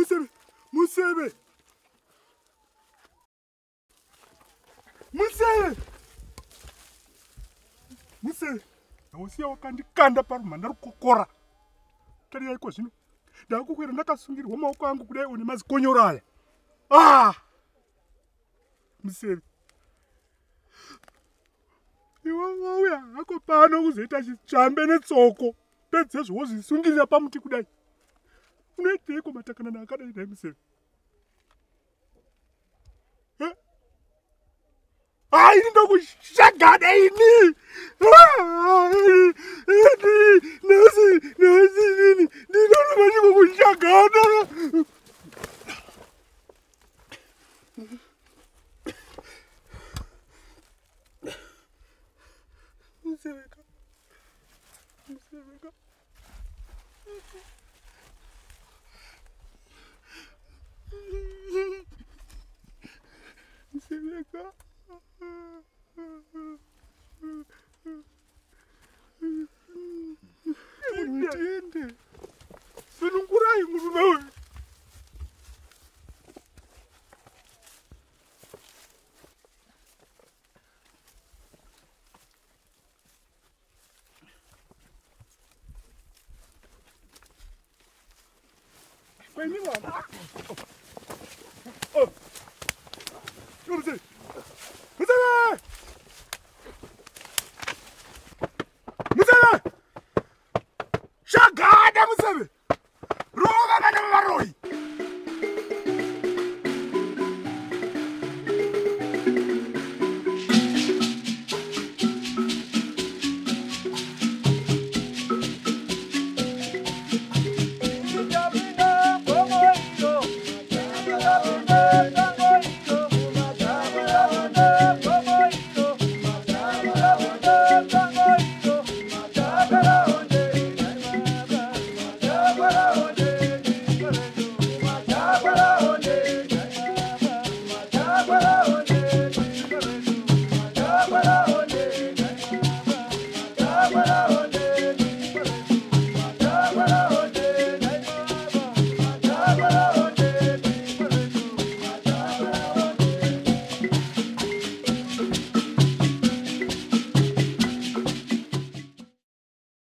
Musebe. Musebe. Musebe. Musebe. Nausiya wakandikanda parumhanda rukokora. Tariyai kwa zvino. Ndakukwira ndakasungirwa maoko angu kudai une mazikonyora aya. Musebe. Iwe wauya hako pano kuzoita chitsvambe netsoko. Pedze zvozvisungirira pamuti kudai. Unoiteiko matakanana akadai dai Musebe? Ini ndokushagada ini. Nasi nini. Ndinonomani kukushagada. Musebeka. Musebeka. Musebeka. Entiende? Sunungurai murume uyu. Kweni mwana. Musebe.